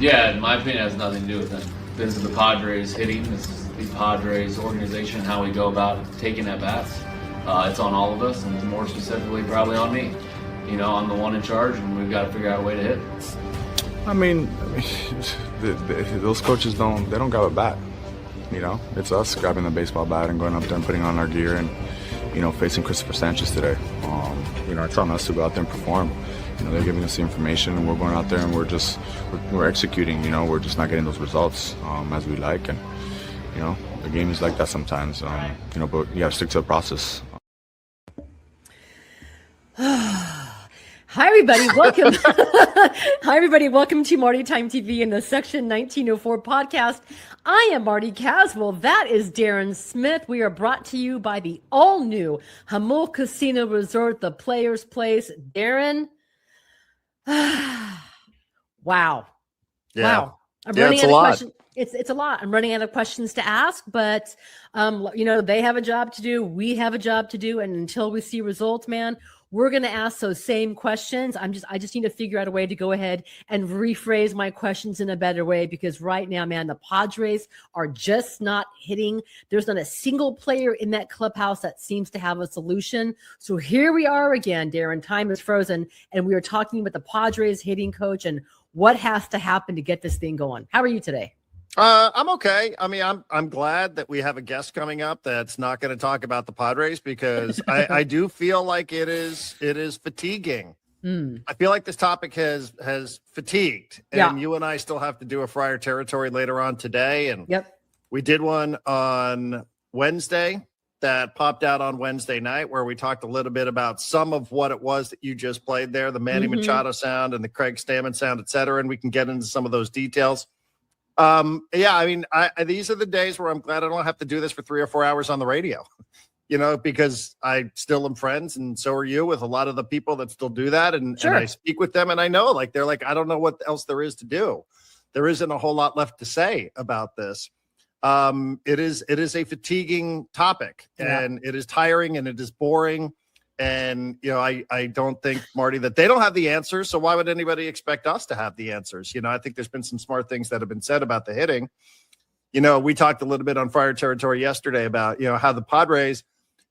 Yeah, in my opinion, it has nothing to do with him. This is the Padres hitting. This is the Padres organization, how we go about taking at bats. It's on all of us, and more specifically, probably on me. You know, I'm the one in charge, and we've got to figure out a way to hit. I mean, those coaches don't grab a bat. You know, it's us grabbing the baseball bat and going up there and putting on our gear and, you know, facing Christopher Sanchez today. You know, it's on us to go out there and perform. You know, they're giving us the information, and we're going out there and we're executing. You know, we're just not getting those results as we like, and you know, the game is like that sometimes. You know, but you got to stick to the process. Hi, everybody. Welcome. Hi, everybody. Welcome to Marty Time TV and the Section 1904 podcast. I am Marty Caswell. That is Darren Smith. We are brought to you by the all-new Hamul Casino Resort, the Players Place. Darren, wow. Yeah. Wow. I'm running out of questions. It's a lot. I'm running out of questions to ask, but you know, they have a job to do. We have a job to do. And until we see results, man, we're going to ask those same questions. I just need to figure out a way to go ahead and rephrase my questions in a better way, because right now, man, the Padres are just not hitting. There's not a single player in that clubhouse that seems to have a solution. So here we are again, Darren. Time is frozen, and we are talking about the Padres hitting coach and what has to happen to get this thing going. How are you today? I'm okay. I mean, I'm glad that we have a guest coming up that's not going to talk about the Padres, because I do feel like it is fatiguing. I feel like this topic has fatigued, and you and I still have to do a Friar Territory later on today. And we did one on Wednesday that popped out on Wednesday night, where we talked a little bit about some of what it was that you just played there, the Manny Machado sound and the Craig Stammen sound, et cetera. And we can get into some of those details. Yeah, I mean, these are the days where I'm glad I don't have to do this for 3 or 4 hours on the radio, you know, because I still am friends, and so are you, with a lot of the people that still do that. And I speak with them, and I know, like, they're like, I don't know what else there is to do. There isn't a whole lot left to say about this. It is a fatiguing topic, and it is tiring, and it is boring. And, you know, I don't think, Marty, that they don't have the answers. So why would anybody expect us to have the answers? You know, I think there's been some smart things that have been said about the hitting. You know, we talked a little bit on Friar Territory yesterday about, you know, how the Padres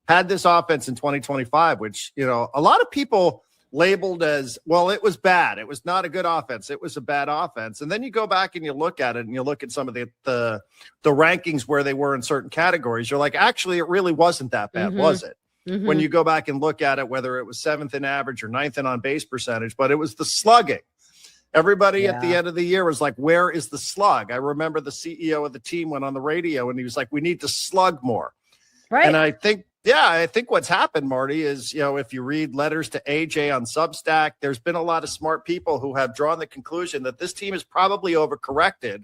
had this offense in 2025, which, you know, a lot of people labeled as, well, it was bad. It was not a good offense. It was a bad offense. And then you go back and you look at it, and you look at some of the rankings where they were in certain categories. You're like, actually, it really wasn't that bad, was it? When you go back and look at it, whether it was 7th in average or 9th in on base percentage, but it was the slugging. Everybody at the end of the year was like, where is the slug? I remember the CEO of the team went on the radio, and he was like, we need to slug more. Right. And I think what's happened, Marty, is, you know, if you read letters to AJ on Substack, there's been a lot of smart people who have drawn the conclusion that this team is probably overcorrected,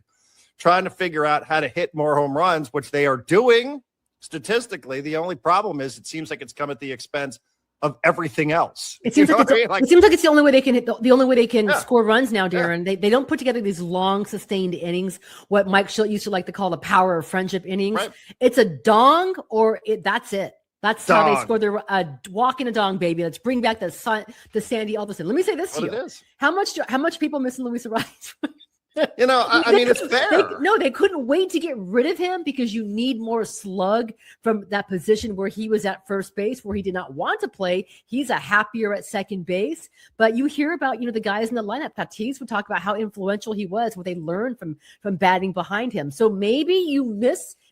trying to figure out how to hit more home runs, which they are doing. Statistically, the only problem is it seems like it's come at the expense of everything else. It seems like it's the only way they can hit the only way they can score runs now, Darren. They don't put together these long sustained innings, what Mike Schilt used to like to call the power of friendship innings. It's a dong that's it. That's how they score their walk in a dong, baby. Let's bring back the Sandy Alderson. Let me say this to you. How much people missing Luis Arias? You know, I mean, it's fair. They couldn't wait to get rid of him, because you need more slug from that position where he was at first base, where he did not want to play. He's a happier at second base. But you hear about, you know, the guys in the lineup. Tatis would talk about how influential he was, what they learned from batting behind him. So maybe you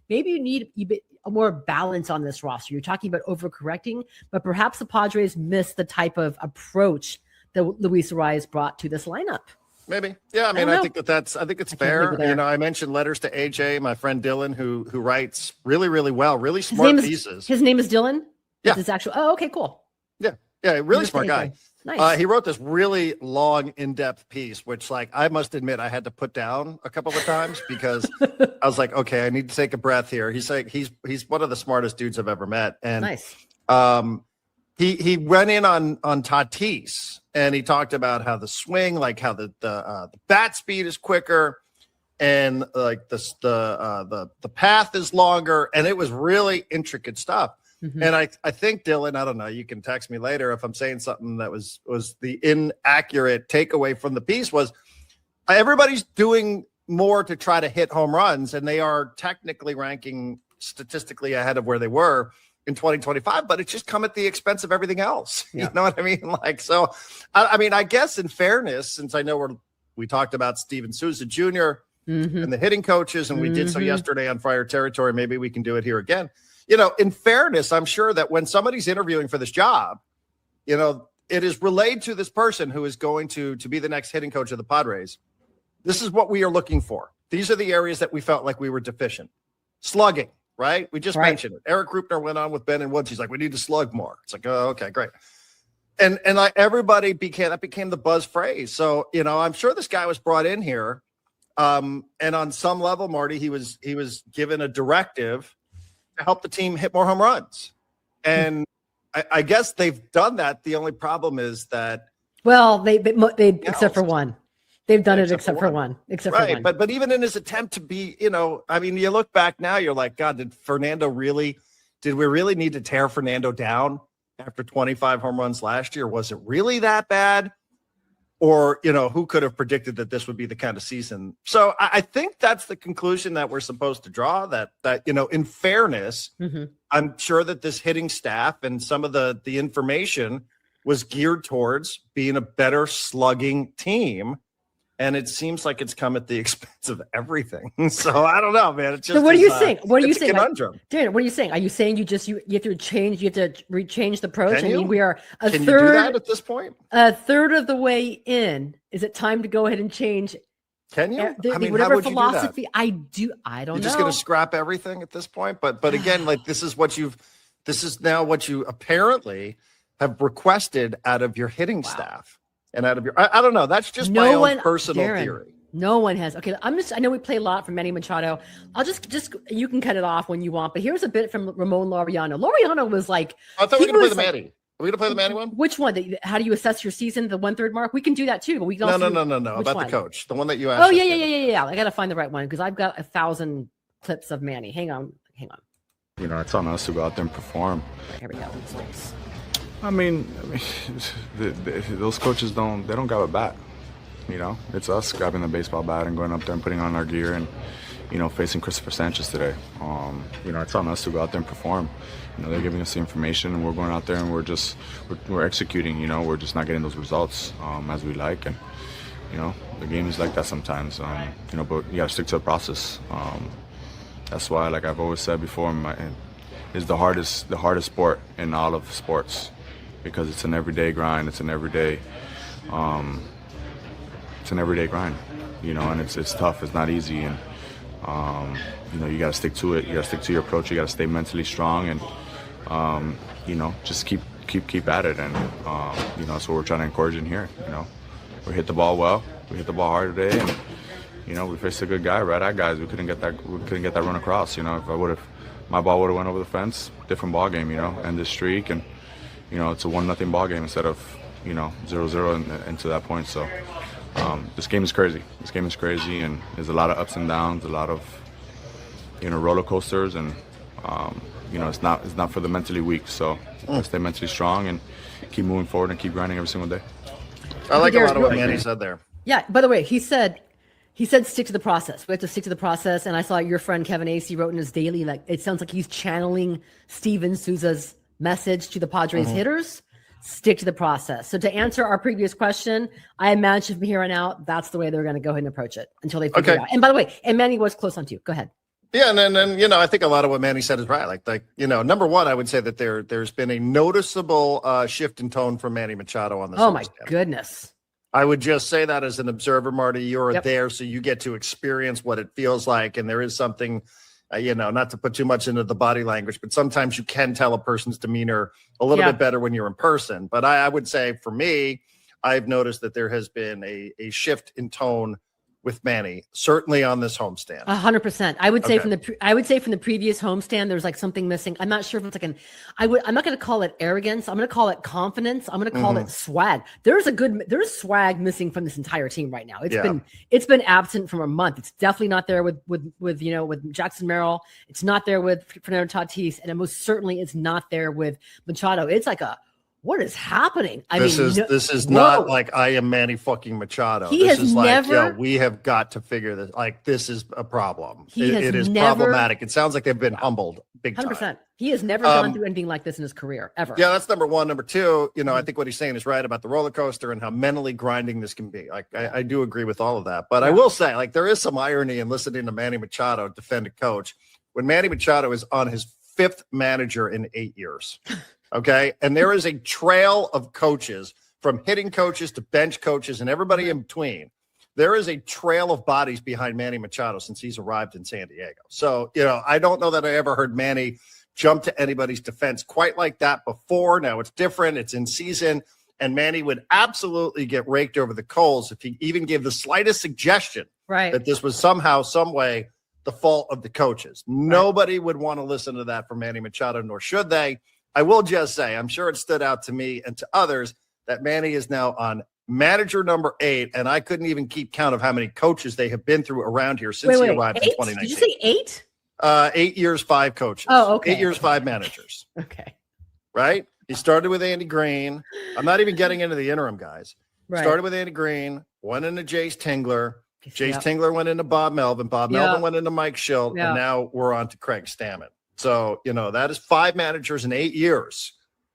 need a more balance on this roster. You're talking about overcorrecting, but perhaps the Padres missed the type of approach that Luis Arias brought to this lineup. Maybe. Yeah. I mean, I think it's fair. You know, I mentioned letters to AJ, my friend Dylan, who writes really, really well, really smart pieces. His name is Dylan? Yeah. His actual, okay, cool. Yeah. Yeah. Really smart guy. Nice. He wrote this really long, in-depth piece, which, like, I must admit I had to put down a couple of times, because I was like, okay, I need to take a breath here. He's like, he's one of the smartest dudes I've ever met. And nice. He went in on Tatis, and he talked about how the swing, like how the bat speed is quicker, and like the path is longer, and it was really intricate stuff. And I think, Dylan, I don't know, you can text me later if I'm saying something that was the inaccurate takeaway from the piece, was everybody's doing more to try to hit home runs, and they are technically ranking statistically ahead of where they were in 2025, but it's just come at the expense of everything else. Yeah. You know what I mean? Like, so, I mean, I guess in fairness, since I know we talked about Steve Souza Jr. And the hitting coaches, and we did so yesterday on Friar Territory, maybe we can do it here again. You know, in fairness, I'm sure that when somebody's interviewing for this job, you know, it is relayed to this person who is going to be the next hitting coach of the Padres. This is what we are looking for. These are the areas that we felt like we were deficient. Slugging, right? We just mentioned it. Eric Rupner went on with Ben and Woods. He's like, we need to slug more. It's like, oh, okay, great. And like everybody that became the buzz phrase. So, you know, I'm sure this guy was brought in here. And on some level, Marty, he was given a directive to help the team hit more home runs. And I guess they've done that. The only problem is that, well, they except for one. They've done it except for one. Except for one. But even in his attempt to be, you know, I mean, you look back now, you're like, God, did we really need to tear Fernando down after 25 home runs last year? Was it really that bad? Or, you know, who could have predicted that this would be the kind of season? So I think that's the conclusion that we're supposed to draw, that you know, in fairness, I'm sure that this hitting staff and some of the information was geared towards being a better slugging team. And it seems like it's come at the expense of everything. So I don't know, man. It's just, so what are you saying? What are you saying? Conundrum. Darren, what are you saying? Are you saying you have to change? You have to rechange the approach? Can you? I mean, we are Can you do that at this point? A third of the way in. Is it time to go ahead and change? Can you? I mean, whatever philosophy you do that? I don't know. You're just going to scrap everything at this point. But again, like this is now what you apparently have requested out of your hitting staff. And out of your, I don't know. That's just my own personal theory. No one has. Okay, I know we play a lot from Manny Machado. I'll just you can cut it off when you want. But here's a bit from Ramon Laureano. Laureano was like, I thought we were going to play the Manny. Are we going to play the Manny one? Which one? How do you assess your season? The 1/3 mark? We can do that too. But we can also no. About the coach, the one that you asked. Oh yeah. I got to find the right one because I've got 1,000 clips of Manny. Hang on. You know, it's on us to go out there and perform. Here we go. I mean, those coaches don't got a bat. You know, it's us grabbing the baseball bat and going up there and putting on our gear and, you know, facing Christopher Sanchez today. You know, it's on us to go out there and perform. You know, they're giving us the information and we're going out there and we're executing. You know, we're just not getting those results as we like, and you know, the game is like that sometimes. You know, but you got to stick to the process. That's why, like I've always said before, is the hardest sport in all of sports. Because it's an everyday grind, it's an everyday grind, you know, and it's tough, it's not easy, and you know, you got to stick to it, you got to stick to your approach, you got to stay mentally strong, and you know, just keep at it, and you know, that's what we're trying to encourage in here. You know, we hit the ball well, we hit the ball hard today, and you know, we faced a good guy, right-eye guys. We couldn't get that run across. You know, if my ball would have went over the fence, different ball game, you know, end this streak, and you know, it's a 1-0 ball game instead of, you know, 0-0 into that point. So this game is crazy. This game is crazy, and there's a lot of ups and downs, a lot of, you know, roller coasters, and you know, it's not for the mentally weak. So stay mentally strong and keep moving forward and keep grinding every single day. I like a lot of what Manny said there. Yeah. By the way, he said stick to the process. We have to stick to the process. And I saw your friend Kevin Acey wrote in his daily, like, it sounds like he's channeling Steven Souza's message to the Padres hitters: stick to the process. So to answer our previous question, I imagine from here on out, that's the way they're going to go ahead and approach it until they figure it out. And by the way, and Manny was close on to you. Go ahead. Yeah, and then you know, I think a lot of what Manny said is right. Like you know, number one, I would say that there's been a noticeable shift in tone from Manny Machado on this. Oh my goodness. I would just say that as an observer, Marty, you're there, so you get to experience what it feels like, and there is something. You know, not to put too much into the body language, but sometimes you can tell a person's demeanor a little bit better when you're in person. But I would say for me, I've noticed that there has been a shift in tone with Manny, certainly on this homestand. 100%. I would say from the previous homestand, there's like something missing. I'm not sure if it's like I'm not going to call it arrogance. I'm going to call it confidence. I'm going to call it swag. There's swag missing from this entire team right now. It's been absent from a month. It's definitely not there with Jackson Merrill. It's not there with Fernando Tatis, and it most certainly is not there with Machado. It's like a what is happening? This is not like I am Manny fucking Machado. This is like, we have got to figure this. Like, this is a problem. It is problematic. It sounds like they've been humbled big time. 100%. He has never gone through anything like this in his career, ever. Yeah, that's number one. Number two, I think what he's saying is right about the roller coaster and how mentally grinding this can be. Like, I do agree with all of that. But I will say, like, there is some irony in listening to Manny Machado defend a coach when Manny Machado is on his 5th manager in 8 years. Okay. And there is a trail of coaches, from hitting coaches to bench coaches and everybody in between. There is a trail of bodies behind Manny Machado since he's arrived in San Diego. So, I don't know that I ever heard Manny jump to anybody's defense quite like that before. Now it's different. It's in season. And Manny would absolutely get raked over the coals if he even gave the slightest suggestion that this was somehow, some way, the fault of the coaches. Nobody would want to listen to that from Manny Machado, nor should they. I will just say, I'm sure it stood out to me and to others that Manny is now on manager number 8, and I couldn't even keep count of how many coaches they have been through around here since he arrived in 2019. Did you say 8? 8 years, 5 coaches. Oh, okay. 8 years, 5 managers. Okay. Right? He started with Andy Green. I'm not even getting into the interim guys. Started with Andy Green, went into Jace Tingler. Jace Tingler went into Bob Melvin. Bob Melvin went into Mike Schilt. And now we're on to Craig Stammen. So, that is 5 managers in 8 years.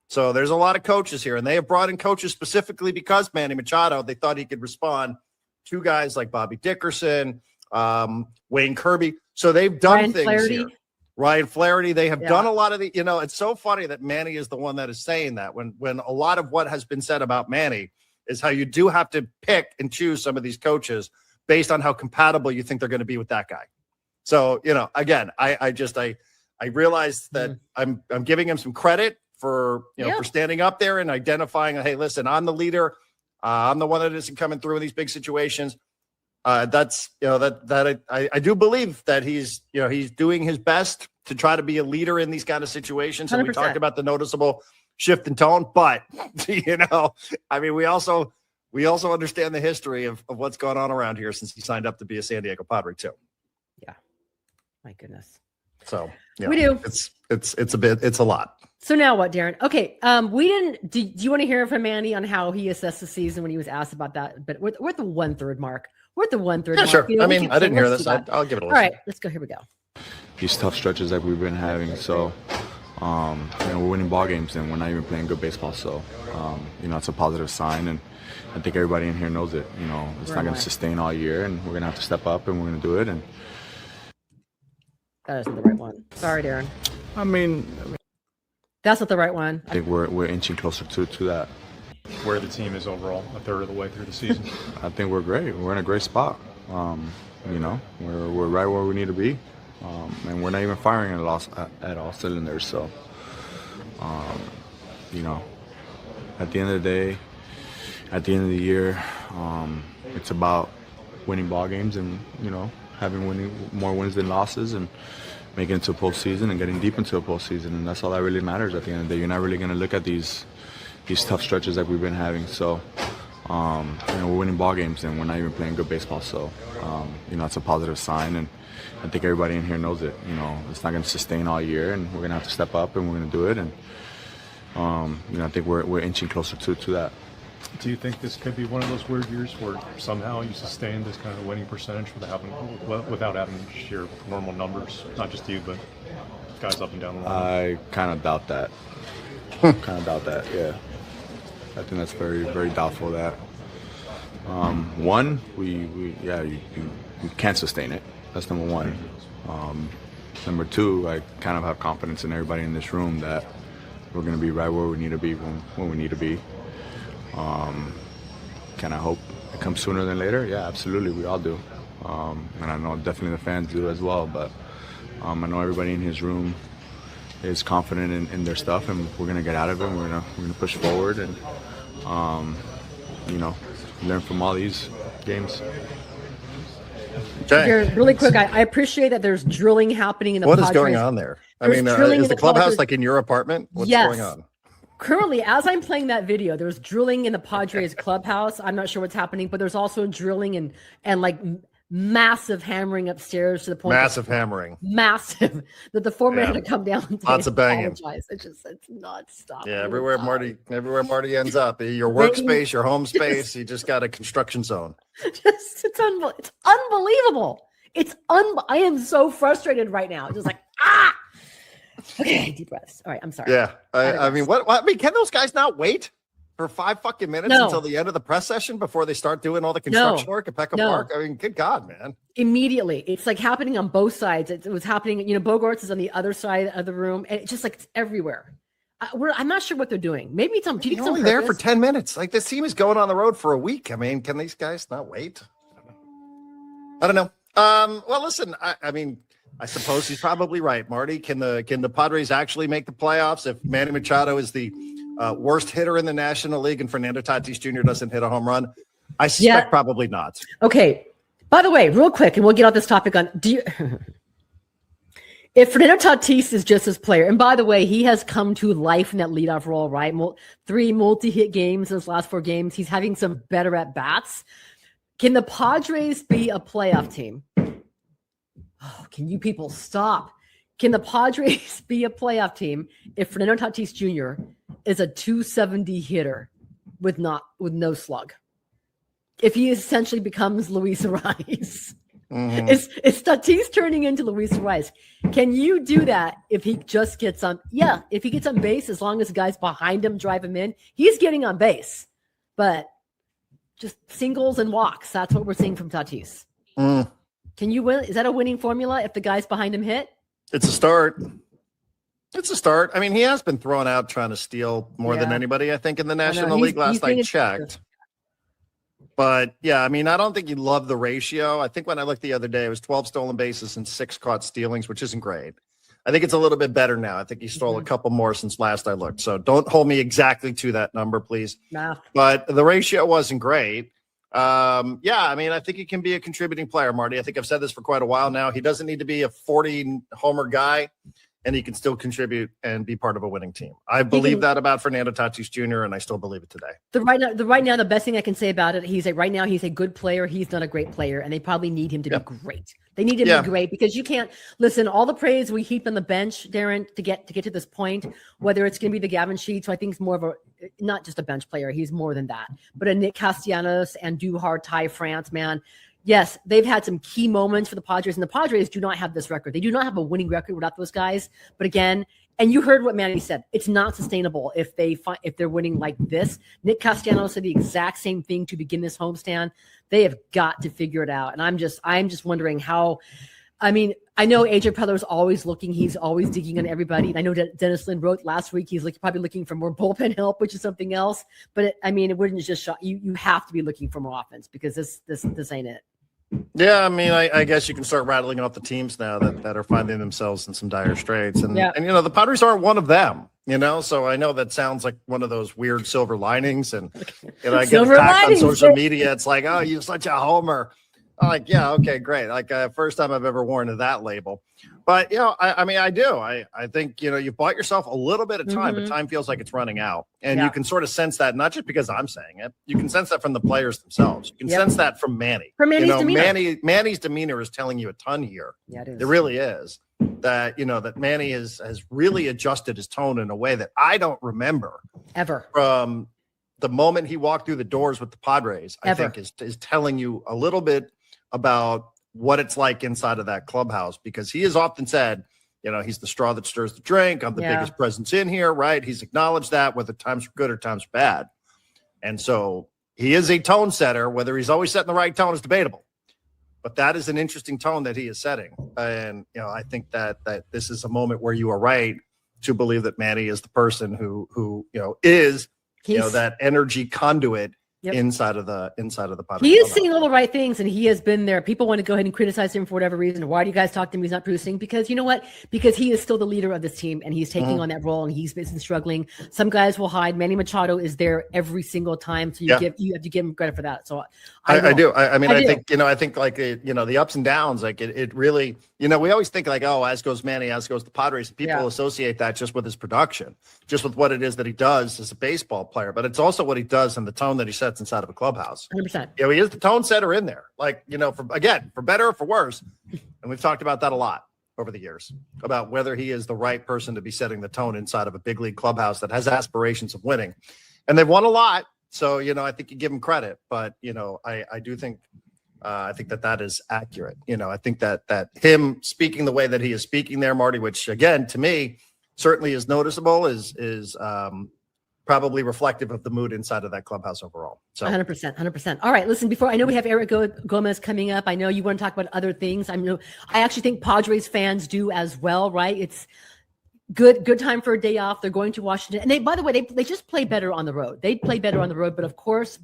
So there's a lot of coaches here, and they have brought in coaches specifically because Manny Machado, they thought he could respond to guys like Bobby Dickerson, Wayne Kirby. So they've done things here. Ryan Flaherty. They have done a lot of the, it's so funny that Manny is the one that is saying that when a lot of what has been said about Manny is how you do have to pick and choose some of these coaches based on how compatible you think they're going to be with that guy. So, again, I realized that I'm giving him some credit for for standing up there and identifying, hey, listen, I'm the leader. I'm the one that isn't coming through in these big situations. That's I do believe that he's doing his best to try to be a leader in these kind of situations. 100%. And we talked about the noticeable shift in tone, but we also understand the history of what's gone on around here since he signed up to be a San Diego Padre too. Yeah, my goodness. So we do. It's a lot. So now what, Darren? Okay. Do you want to hear from Manny on how he assessed the season when he was asked about that? But we're at the 1/3 mark. We're at the 1/3 mark. Sure. I didn't hear this. I'll give it a listen. All right, let's go. Here we go. These tough stretches that we've been having. So, we're winning ball games and we're not even playing good baseball. So, it's a positive sign. And I think everybody in here knows it. It's not going to sustain all year, and we're going to have to step up and we're going to do it. And that isn't the right one. Sorry, Darren. That's not the right one. I think we're inching closer to that. Where the team is overall, a third of the way through the season. I think we're great. We're in a great spot. We're right where we need to be, and we're not even firing at all cylinders. So, at the end of the day, at the end of the year, it's about winning ball games and having more wins than losses and making it to a postseason and getting deep into a postseason, and that's all that really matters at the end of the day. You're not really going to look at these tough stretches that we've been having. So, we're winning ball games and we're not even playing good baseball. So, it's a positive sign, and I think everybody in here knows it. It's not going to sustain all year, and we're going to have to step up and we're going to do it. And I think we're inching closer to that. Do you think this could be one of those weird years where somehow you sustain this kind of winning percentage without having your normal numbers, not just you, but guys up and down the line? I kind of doubt that. Yeah. I think that's very, very doubtful of that. One, we can't sustain it. That's number one. Number two, I kind of have confidence in everybody in this room that we're going to be right where we need to be when we need to be. Can I hope it comes sooner than later? Yeah, absolutely. We all do. And I know definitely the fans do as well. But I know everybody in his room is confident in their stuff, and we're going to get out of it. And we're going to push forward and, learn from all these games. Okay. Really quick, I appreciate that there's drilling happening in the Padres. What is going on there? Is the clubhouse like in your apartment? What's going on? Currently, as I'm playing that video, there's drilling in the Padres clubhouse. I'm not sure what's happening, but there's also drilling and like massive hammering upstairs to the point massive hammering that the foreman had to come down and lots of banging. Apologize. It's nuts. Stop. Yeah, everywhere Marty ends up, your workspace, your home space, you just got a construction zone. It's unbelievable. I am so frustrated right now. Just like okay, deep breaths. All right, I'm sorry. Yeah, I mean, what? I mean, can those guys not wait for 5 fucking minutes until the end of the press session before they start doing all the construction work at Peckham Park? I mean, good God, man. Immediately. It's like happening on both sides. It was happening, Bogarts is on the other side of the room, and it's just like it's everywhere. I'm not sure what they're doing. Maybe it's only there for 10 minutes. Like, this team is going on the road for a week. I mean, can these guys not wait? I don't know. Well, listen, I mean, I suppose he's probably right, Marty. Can the Padres actually make the playoffs if Manny Machado is the worst hitter in the National League and Fernando Tatis Jr. doesn't hit a home run? I suspect probably not. Okay. By the way, real quick, and we'll get off this topic if Fernando Tatis is just his player, and by the way, he has come to life in that leadoff role, right? 3 multi-hit games in his last 4 games. He's having some better at-bats. Can the Padres be a playoff team? Oh, can you people stop? Can the Padres be a playoff team if Fernando Tatis Jr. is a 270 hitter with no slug? If he essentially becomes Luis Ariz, it's Tatis turning into Luis Ariz. Can you do that if he just gets on? Yeah, if he gets on base, as long as the guys behind him drive him in, he's getting on base. But just singles and walks. That's what we're seeing from Tatis. Can you win? Is that a winning formula if the guys behind him hit? It's a start. I mean, he has been thrown out trying to steal more than anybody, I think, in the National League last I checked. But, yeah, I mean, I don't think you love the ratio. I think when I looked the other day, it was 12 stolen bases and 6 caught stealings, which isn't great. I think it's a little bit better now. I think he stole a couple more since last I looked. So don't hold me exactly to that number, please. Nah. But the ratio wasn't great. I mean, I think he can be a contributing player, Marty. I think I've said this for quite a while now. He doesn't need to be a 40 homer guy, and he can still contribute and be part of a winning team. I believe that about Fernando Tatis Jr., and I still believe it today. Right now, the best thing I can say about it, he's a good player. He's not a great player, and they probably need him to be great. They need him to be great because you can't listen. All the praise we heap on the bench, Darren, to get to this point, whether it's going to be the Gavin Sheets, who I think is more of not just a bench player, he's more than that, but a Nick Castellanos and Duhar, Ty France, man. Yes, they've had some key moments for the Padres, and the Padres do not have this record. They do not have a winning record without those guys. But again, and you heard what Manny said, it's not sustainable if they're winning like this. Nick Castellanos said the exact same thing to begin this homestand. They have got to figure it out. And I'm just wondering how. I mean, I know AJ Preller's always looking. He's always digging on everybody. And I know Dennis Lynn wrote last week. He's probably looking for more bullpen help, which is something else. But it wouldn't just shock you. You have to be looking for more offense because this ain't it. Yeah, I mean, I guess you can start rattling off the teams now that are finding themselves in some dire straits. And the Padres aren't one of them, So I know that sounds like one of those weird silver linings. And I get attacked on social media. It's like, oh, you're such a homer. I'm like, yeah, okay, great. Like first time I've ever worn that label. But, I mean, I do. I think, you've bought yourself a little bit of time, but time feels like it's running out. And you can sort of sense that, not just because I'm saying it. You can sense that from the players themselves. You can sense that from Manny. From Manny's demeanor. Manny's demeanor is telling you a ton here. Yeah, it is. It really is. That, that Manny has really adjusted his tone in a way that I don't remember. Ever. From the moment he walked through the doors with the Padres, I think is telling you a little bit about what it's like inside of that clubhouse, because he has often said, he's the straw that stirs the drink. I'm the biggest presence in here, right? He's acknowledged that, whether times are good or times are bad. And so he is a tone setter. Whether he's always setting the right tone is debatable. But that is an interesting tone that he is setting. And, I think that this is a moment where you are right to believe that Manny is the person who is that energy conduit inside of the Padres. He is saying all the right things, and he has been there. People want to go ahead and criticize him for whatever reason. Why do you guys talk to him? He's not producing. Because you know what? Because he is still the leader of this team, and he's taking on that role, and he's been struggling. Some guys will hide. Manny Machado is there every single time, so you have to give him credit for that. So I do. I think like the ups and downs, like it really, we always think like, oh, as goes Manny, as goes the Padres. People associate that just with his production, just with what it is that he does as a baseball player, but it's also what he does and the tone that he sets sets inside of a clubhouse. 100%. He is the tone setter in there. Like, for better or for worse. And we've talked about that a lot over the years, about whether he is the right person to be setting the tone inside of a big league clubhouse that has aspirations of winning. And they've won a lot. So, I think you give him credit. But, I do think I think that is accurate. I think that him speaking the way that he is speaking there, Marty, which again, to me, certainly is noticeable, is probably reflective of the mood inside of that clubhouse overall. So 100%. All right, listen, before I know we have Eric Gomez coming up, I know you want to talk about other things. I actually think Padres fans do as well, right? It's good time for a day off. They're going to Washington. And by the way, they just play better on the road. They play better on the road, but of course,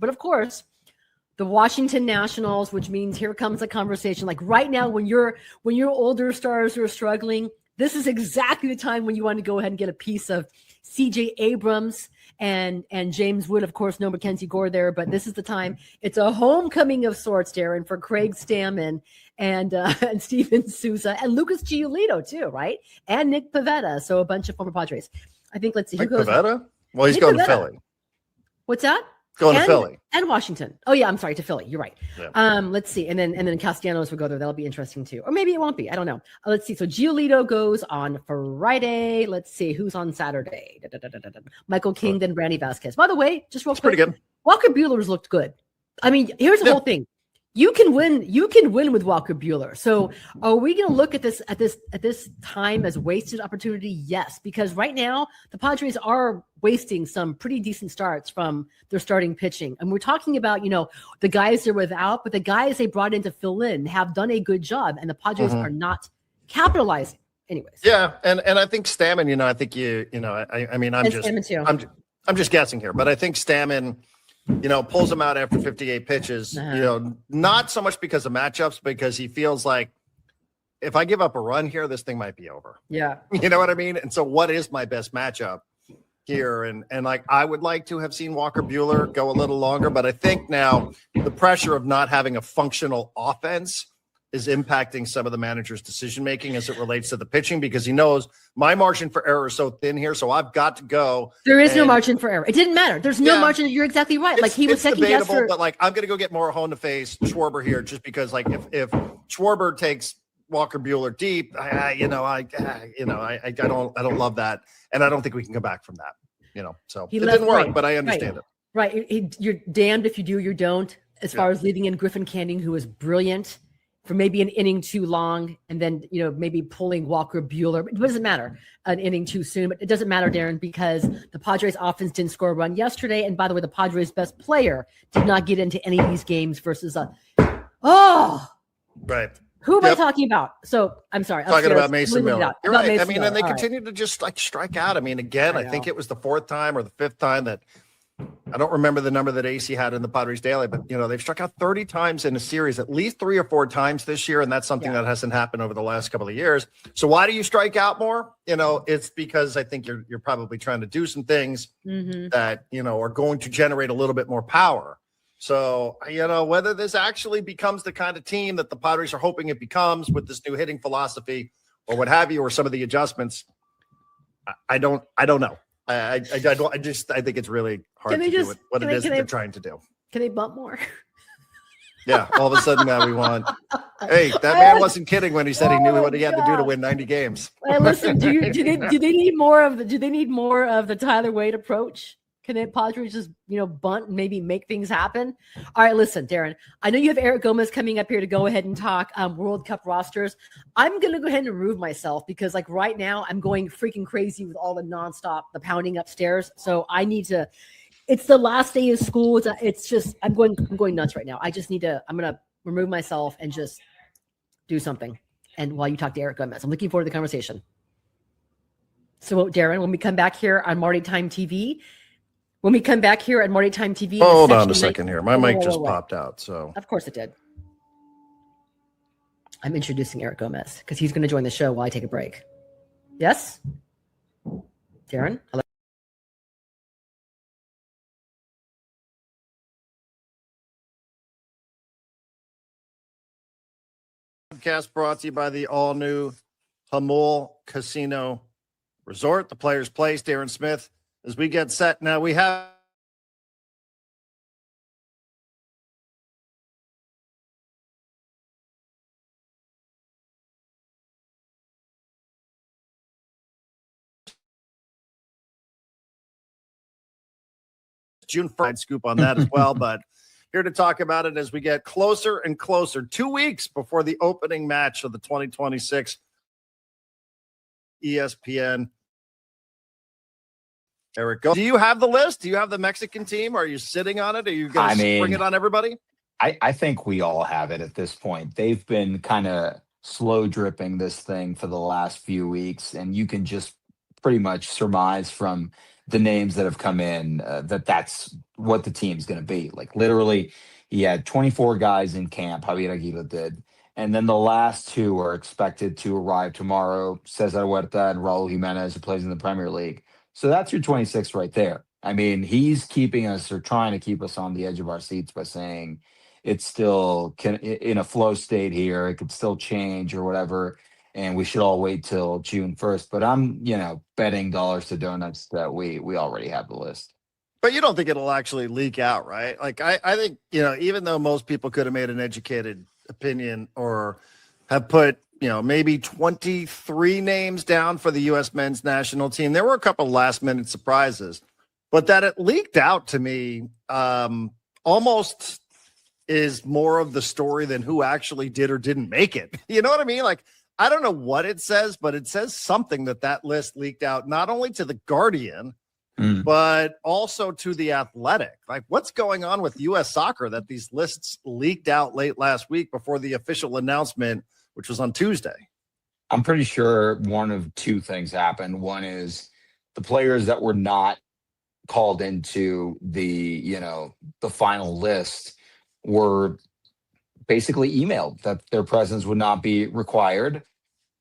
the Washington Nationals, which means here comes a conversation. Like right now, when your older stars are struggling, this is exactly the time when you want to go ahead and get a piece of CJ Abrams and James Wood. Of course, no Mackenzie Gore there, but this is the time. It's a homecoming of sorts, Darren, for Craig Stammen and Steve Souza and Lucas Giolito too, right? And Nick Pivetta. So a bunch of former Padres. I think, let's see. Nick Pivetta? Well, he's going to Philly. What's that? Going to Philly and Washington. Oh yeah, I'm sorry, to Philly. You're right. Yeah. Let's see, and then Castellanos will go there. That'll be interesting too, or maybe it won't be. I don't know. Let's see. So Giolito goes on Friday. Let's see who's on Saturday. Michael King, then Randy Vasquez. By the way, just real quick, pretty good. Walker Buehler's looked good. I mean, here's the whole thing. You can win with Walker Buehler. So are we going to look at this time as wasted opportunity? Yes, because right now the Padres are wasting some pretty decent starts from their starting pitching. And we're talking about, the guys they're without, but the guys they brought in to fill in have done a good job, and the Padres are not capitalizing. Anyways. Yeah. And I think Stammen, I think I'm just guessing here, but I think Stammen, pulls him out after 58 pitches, not so much because of matchups, because he feels like if I give up a run here, this thing might be over. Yeah. You know what I mean? And so what is my best matchup here? And like, I would like to have seen Walker Buehler go a little longer, but I think now the pressure of not having a functional offense is impacting some of the manager's decision-making as it relates to the pitching, because he knows my margin for error is so thin here. So I've got to go. There is no margin for error. It didn't matter. There's no margin. You're exactly right. Like he was second guessed for, but like, I'm going to go get Morejon in the face Schwarber here, just because like if Schwarber takes Walker Buehler deep, I don't love that. And I don't think we can come back from that, so it didn't work, but I understand it. Right. You're damned if you do, you don't, as far as leaving in Griffin Canning, who was brilliant for maybe an inning too long, and then, maybe pulling Walker Buehler. It doesn't matter, an inning too soon, but it doesn't matter, Darren, because the Padres offense didn't score a run yesterday. And by the way, the Padres best player did not get into any of these games versus right. Who am I talking about? So I'm sorry. Talking about Mason Miller. You're right. Mason Miller. And they All continue to just like strike out. I mean, again, I think it was the fourth time or the fifth time that I don't remember the number that AC had in the Padres Daily, but they've struck out 30 times in a series, at least 3 or 4 times this year. And that's something that hasn't happened over the last couple of years. So why do you strike out more? It's because I think you're probably trying to do some things that, are going to generate a little bit more power. So, whether this actually becomes the kind of team that the Padres are hoping it becomes with this new hitting philosophy or what have you, or some of the adjustments, I don't know. I think it's really hard to do what it is they're trying to do. Can they bump more? Yeah. All of a sudden now we want, hey, that man wasn't kidding when he said he knew what he had to do to win 90 games. Hey, listen, do they need more of the Tyler Wade approach? Can the Padres just, bunt and maybe make things happen? All right, listen, Darren, I know you have Eric Gomez coming up here to go ahead and talk World Cup rosters. I'm going to go ahead and remove myself because like right now I'm going freaking crazy with all the pounding upstairs. So I need to, it's the last day of school. It's just, I'm going nuts right now. I'm going to remove myself and just do something. And while you talk to Eric Gomez, I'm looking forward to the conversation. So Darren, when we come back here on Marty Time TV, hold on a second here. My mic just popped out. So of course it did. I'm introducing Eric Gomez because he's going to join the show while I take a break. Yes, Darren. Hello. Podcast brought to you by the all-new Hamul Casino Resort, the Players Place. Darren Smith. As we get set now, we have June 1st, scoop on that as well. But here to talk about it as we get closer and closer, 2 weeks before the opening match of the 2026 ESPN. Eric, do you have the list? Do you have the Mexican team? Are you sitting on it? Are you going to bring it on everybody? I think we all have it at this point. They've been kind of slow dripping this thing for the last few weeks, and you can just pretty much surmise from the names that have come in that that's what the team's going to be. Like literally, he had 24 guys in camp, Javier Aguirre did, and then the last two are expected to arrive tomorrow, Cesar Huerta and Raul Jimenez, who plays in the Premier League. So that's your 26 right there. I mean, he's keeping us or trying to keep us on the edge of our seats by saying it's still in a flow state here. It could still change or whatever. And we should all wait till June 1st. But I'm, betting dollars to donuts that we already have the list. But you don't think it'll actually leak out, right? Like, I think, even though most people could have made an educated opinion or have put, maybe 23 names down for the U.S. men's national team, there were a couple last minute surprises. But that it leaked out to me almost is more of the story than who actually did or didn't make it. You know what I mean? Like, I don't know what it says, but it says something that list leaked out, not only to the Guardian, but also to the Athletic. Like, what's going on with U.S. soccer that these lists leaked out late last week before the official announcement, which was on Tuesday? I'm pretty sure one of two things happened. One is the players that were not called into the final list were basically emailed that their presence would not be required.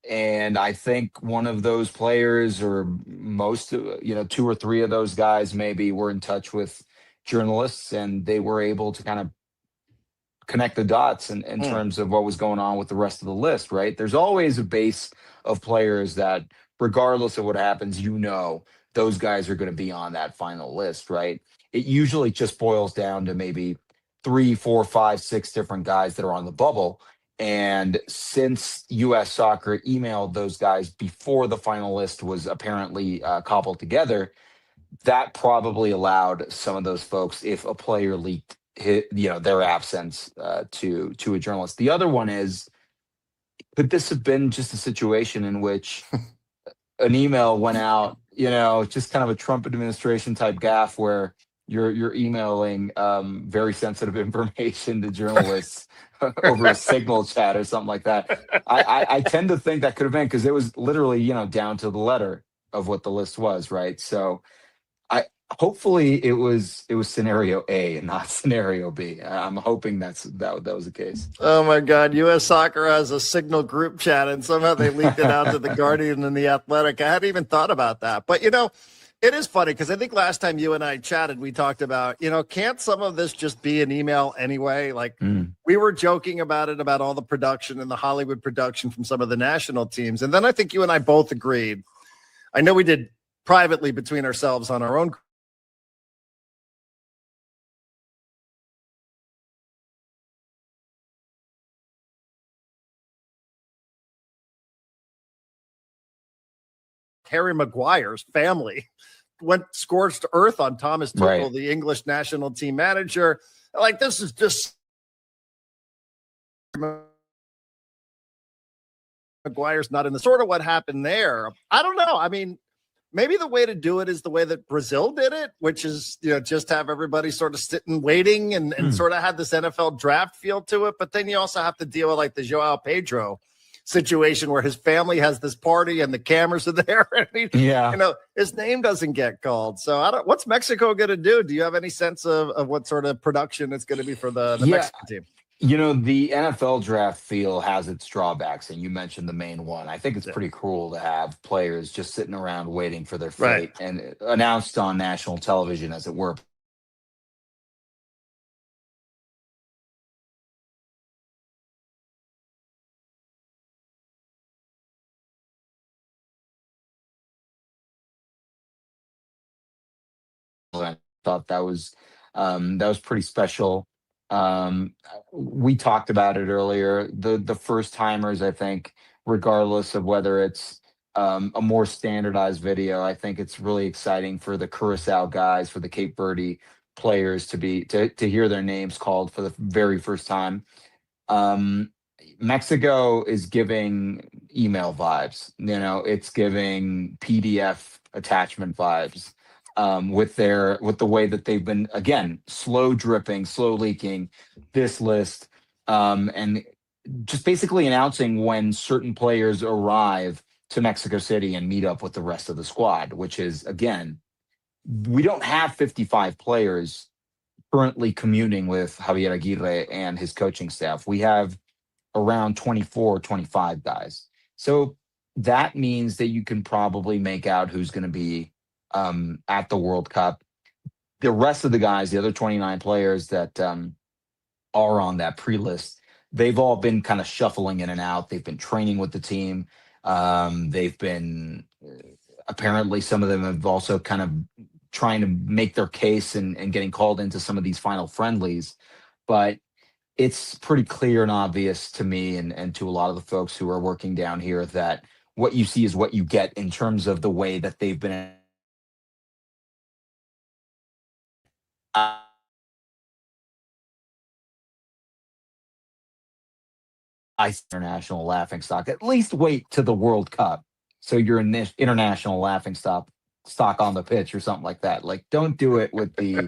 And I think one of those players, or most, 2 or 3 of those guys maybe, were in touch with journalists, and they were able to kind of connect the dots in terms of what was going on with the rest of the list, right? There's always a base of players that, regardless of what happens, those guys are going to be on that final list, right? It usually just boils down to maybe 3, 4, 5, 6 different guys that are on the bubble. And since U.S. Soccer emailed those guys before the final list was apparently cobbled together, that probably allowed some of those folks, if a player leaked their absence to a journalist. The other one is, could this have been just a situation in which an email went out, just kind of a Trump administration type gaffe where you're emailing very sensitive information to journalists over a Signal chat or something like that. I tend to think that could have been, because it was literally, down to the letter of what the list was, right? So hopefully it was scenario A and not scenario B. I'm hoping that was the case. Oh my God. U.S. Soccer has a Signal group chat, and somehow they leaked it out to the Guardian and the Athletic. I hadn't even thought about that. But, it is funny, because I think last time you and I chatted, we talked about, can't some of this just be an email anyway? Like, we were joking about it, about all the production and the Hollywood production from some of the national teams. And then I think you and I both agreed. I know we did privately between ourselves on our own Harry Maguire's family went scorched earth on Thomas Tuchel, right, the English national team manager. Like, this is just Maguire's not in the sort of what happened there. I don't know. I mean, maybe the way to do it is the way that Brazil did it, which is, just have everybody sort of sitting waiting and sort of had this NFL draft feel to it. But then you also have to deal with like the Joao Pedro situation where his family has this party and the cameras are there, and his name doesn't get called. So what's Mexico going to do? Do you have any sense of what sort of production it's going to be for the Mexican team? The NFL draft feel has its drawbacks, and you mentioned the main one. I think it's pretty cruel to have players just sitting around waiting for their fate, and announced on national television, as it were. I thought that was pretty special. We talked about it earlier. The first timers, I think, regardless of whether it's a more standardized video, I think it's really exciting for the Curacao guys, for the Cape Verde players to hear their names called for the very first time. Mexico is giving email vibes. It's giving PDF attachment vibes with the way that they've been, again, slow dripping, slow leaking this list, and just basically announcing when certain players arrive to Mexico City and meet up with the rest of the squad, which is, again, we don't have 55 players currently communing with Javier Aguirre and his coaching staff. We have around 24, 25 guys. So that means that you can probably make out who's going to be at the World Cup. The rest of the guys, the other 29 players that are on that pre-list, they've all been kind of shuffling in and out. They've been training with the team. They've been, apparently some of them have also kind of trying to make their case and getting called into some of these final friendlies. But it's pretty clear and obvious to me and to a lot of the folks who are working down here that what you see is what you get in terms of the way that they've been international laughingstock. At least wait to the World Cup so you're an international laughingstock on the pitch or something like that. Like, don't do it with the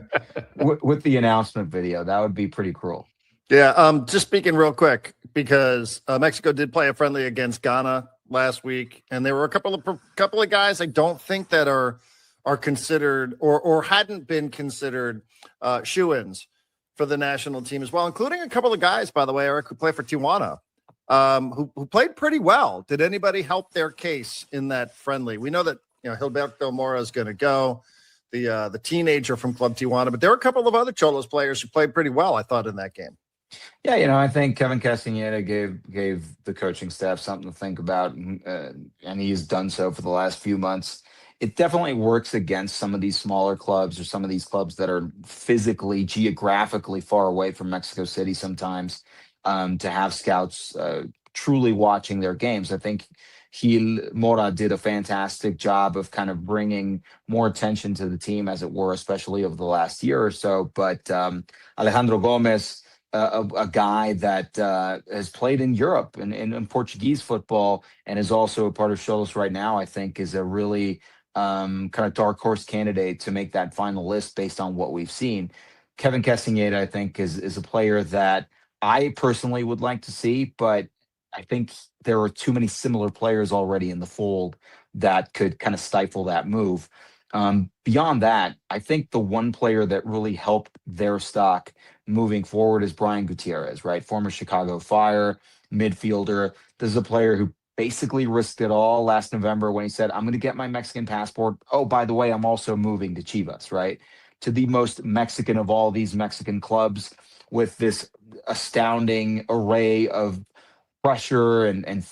with the announcement video. That would be pretty cruel. Yeah. Just speaking real quick, because Mexico did play a friendly against Ghana last week, and there were a couple of guys I don't think that are considered or hadn't been considered shoo-ins for the national team as well, including a couple of guys, by the way, Eric, who play for Tijuana, who played pretty well. Did anybody help their case in that friendly? We know that Gilberto Mora is going to go, the teenager from Club Tijuana, but there were a couple of other Cholos players who played pretty well, I thought, in that game. Yeah, I think Kevin Castañeda gave the coaching staff something to think about, and he's done so for the last few months. It definitely works against some of these smaller clubs or some of these clubs that are physically, geographically far away from Mexico City sometimes, to have scouts truly watching their games. I think Mora did a fantastic job of kind of bringing more attention to the team, as it were, especially over the last year or so. But Alejandro Gomez, a guy that has played in Europe and in Portuguese football and is also a part of Cholos right now, I think is a really kind of dark horse candidate to make that final list based on what we've seen. Kevin Castañeda, I think, is a player that I personally would like to see, but I think there are too many similar players already in the fold that could kind of stifle that move. Beyond that, I think the one player that really helped their stock moving forward is Brian Gutierrez, right? Former Chicago Fire midfielder. This is a player who basically risked it all last November when he said, I'm going to get my Mexican passport. Oh, by the way, I'm also moving to Chivas, right? To the most Mexican of all these Mexican clubs, with this astounding array of pressure and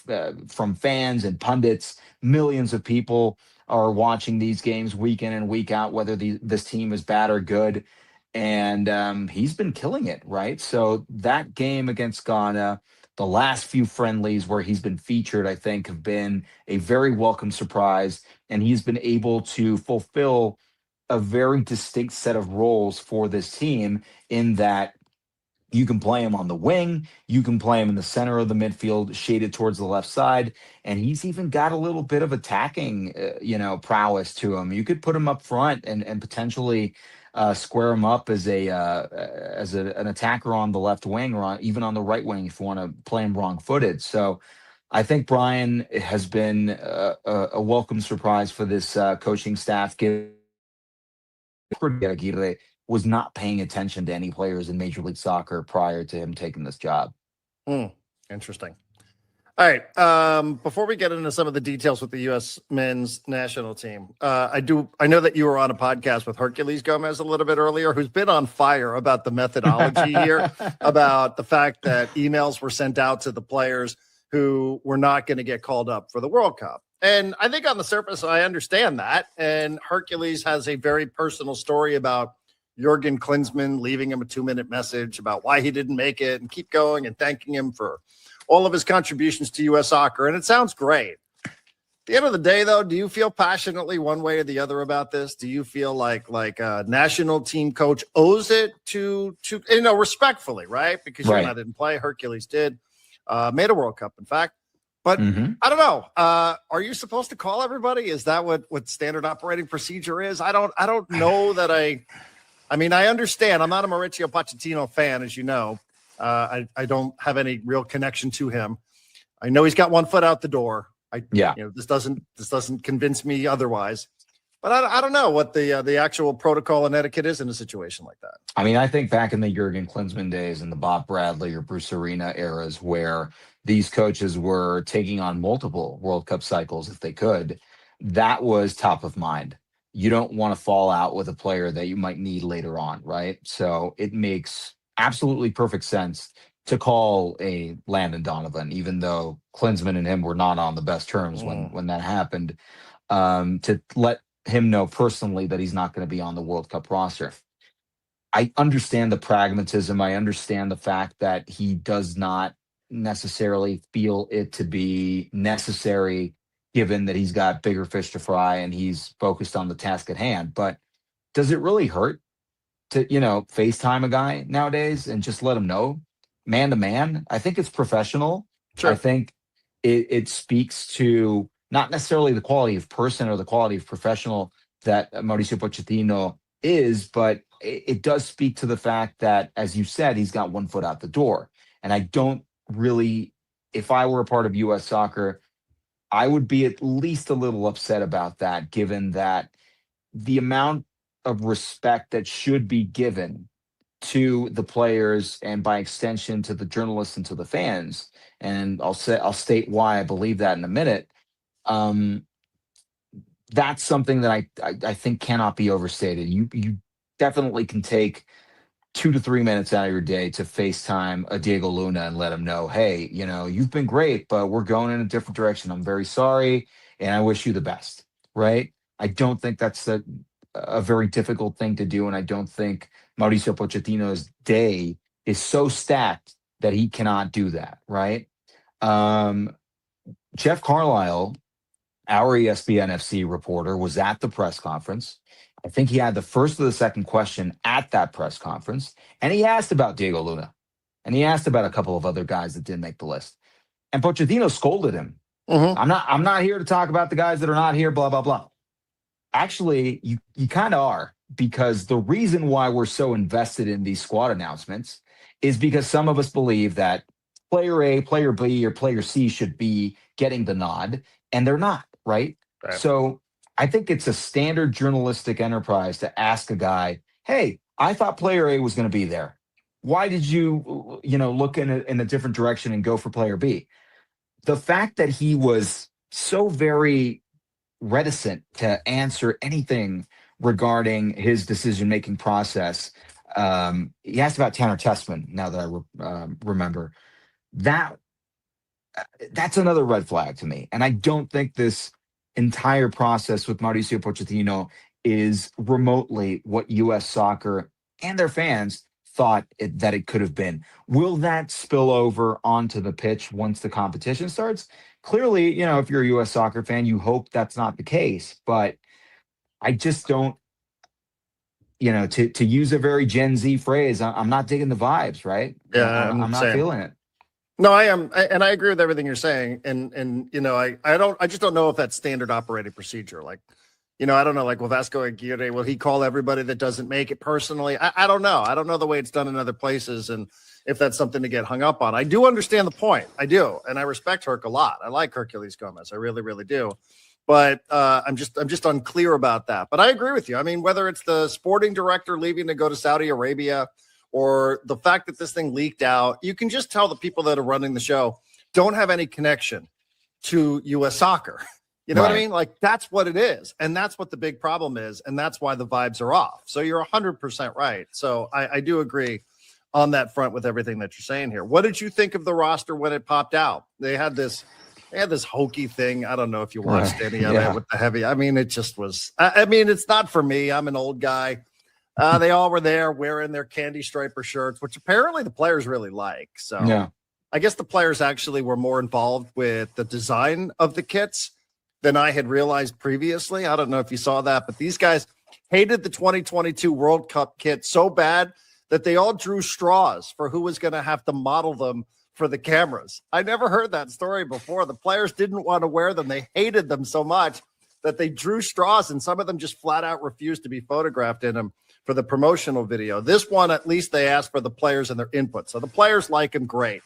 from fans and pundits. Millions of people are watching these games week in and week out, whether this team is bad or good. And he's been killing it, right? So that game against Ghana, the last few friendlies where he's been featured, I think, have been a very welcome surprise. And he's been able to fulfill a very distinct set of roles for this team, in that you can play him on the wing, you can play him in the center of the midfield, shaded towards the left side, and he's even got a little bit of attacking, prowess to him. You could put him up front and potentially square him up as an attacker on the left wing, or even on the right wing if you want to play him wrong-footed. So I think Brian has been a welcome surprise for this coaching staff. Aguirre was not paying attention to any players in Major League Soccer prior to him taking this job. Interesting. All right. Before we get into some of the details with the U.S. men's national team, I know that you were on a podcast with Herculez Gomez a little bit earlier, who's been on fire about the methodology here, about the fact that emails were sent out to the players who were not going to get called up for the World Cup. And I think on the surface, I understand that. And Herculez has a very personal story about Jurgen Klinsmann leaving him a 2-minute message about why he didn't make it, and keep going and thanking him for all of his contributions to U.S. soccer. And it sounds great. the end of the day, though, do you feel passionately one way or the other about this? Do you feel like a national team coach owes it to respectfully, right? Because you and I didn't play, Hercules did, made a World Cup, in fact. But I don't know. Are you supposed to call everybody? Is that what standard operating procedure is? I don't know that I mean, I understand. I'm not a Mauricio Pochettino fan, as you know. I don't have any real connection to him. I know he's got one foot out the door. This doesn't convince me otherwise. But I don't know what the actual protocol and etiquette is in a situation like that. I mean, I think back in the Jurgen Klinsmann days and the Bob Bradley or Bruce Arena eras where these coaches were taking on multiple World Cup cycles if they could, that was top of mind. You don't want to fall out with a player that you might need later on, right? So it makes absolutely perfect sense to call a Landon Donovan, even though Klinsmann and him were not on the best terms when that happened, to let him know personally that he's not going to be on the World Cup roster. I understand the pragmatism. I understand the fact that he does not necessarily feel it to be necessary, given that he's got bigger fish to fry and he's focused on the task at hand. But does it really hurt to, FaceTime a guy nowadays and just let him know? Man to man, I think it's professional. Sure. I think it speaks to not necessarily the quality of person or the quality of professional that Mauricio Pochettino is, but it does speak to the fact that, as you said, he's got one foot out the door. And I don't really, if I were a part of U.S. soccer, I would be at least a little upset about that, given that the amount of respect that should be given to the players and by extension to the journalists and to the fans, and I'll state why I believe that in a minute. That's something that I think cannot be overstated. You definitely can take 2 to 3 minutes out of your day to FaceTime a Diego Luna and let him know, hey, you've been great, but we're going in a different direction. I'm very sorry, and I wish you the best, right? I don't think that's a very difficult thing to do, and I don't think Mauricio Pochettino's day is so stacked that he cannot do that, right? Jeff Carlisle, our ESPN FC reporter, was at the press conference. I think he had the first or the second question at that press conference, and he asked about Diego Luna, and he asked about a couple of other guys that didn't make the list. And Pochettino scolded him. I'm not here to talk about the guys that are not here, blah, blah, blah. Actually, you kind of are, because the reason why we're so invested in these squad announcements is because some of us believe that player A, player B, or player C should be getting the nod, and they're not, right? So I think it's a standard journalistic enterprise to ask a guy, hey, I thought player A was going to be there. Why did you, look in a different direction and go for player B? The fact that he was so very reticent to answer anything regarding his decision-making process. He asked about Tanner Tessman, now that I remember. That's another red flag to me. And I don't think this entire process with Mauricio Pochettino is remotely what U.S. soccer and their fans thought that it could have been. Will that spill over onto the pitch once the competition starts? Clearly, if you're a U.S. soccer fan, you hope that's not the case. But I just don't, to use a very Gen Z phrase, I'm not digging the vibes, right? Yeah, I'm not feeling it. No, I am, and I agree with everything you're saying. And I just don't know if that's standard operating procedure. Like, I don't know, like with Vasco Aguirre, will he call everybody that doesn't make it personally? I don't know. I don't know the way it's done in other places, and if that's something to get hung up on. I do understand the point. I do, and I respect Herc a lot. I like Hercules Gomez. I really, really do. But I'm just unclear about that. But I agree with you. I mean, whether it's the sporting director leaving to go to Saudi Arabia, or the fact that this thing leaked out, you can just tell the people that are running the show don't have any connection to U.S. soccer. You know what I mean? Like, that's what it is. And that's what the big problem is. And that's why the vibes are off. So you're 100% right. So I do agree on that front with everything that you're saying here. What did you think of the roster when it popped out? They had this hokey thing. I don't know if you watched any of it with the heavy. I mean, it just was, it's not for me. I'm an old guy. They all were there wearing their candy striper shirts, which apparently the players really like. So I guess the players actually were more involved with the design of the kits than I had realized previously. I don't know if you saw that, but these guys hated the 2022 World Cup kit so bad that they all drew straws for who was going to have to model them for the cameras. I never heard that story before. The players didn't want to wear them. They hated them so much that they drew straws, and some of them just flat out refused to be photographed in them for the promotional video. This one, at least they asked for the players and their input. So the players like him great.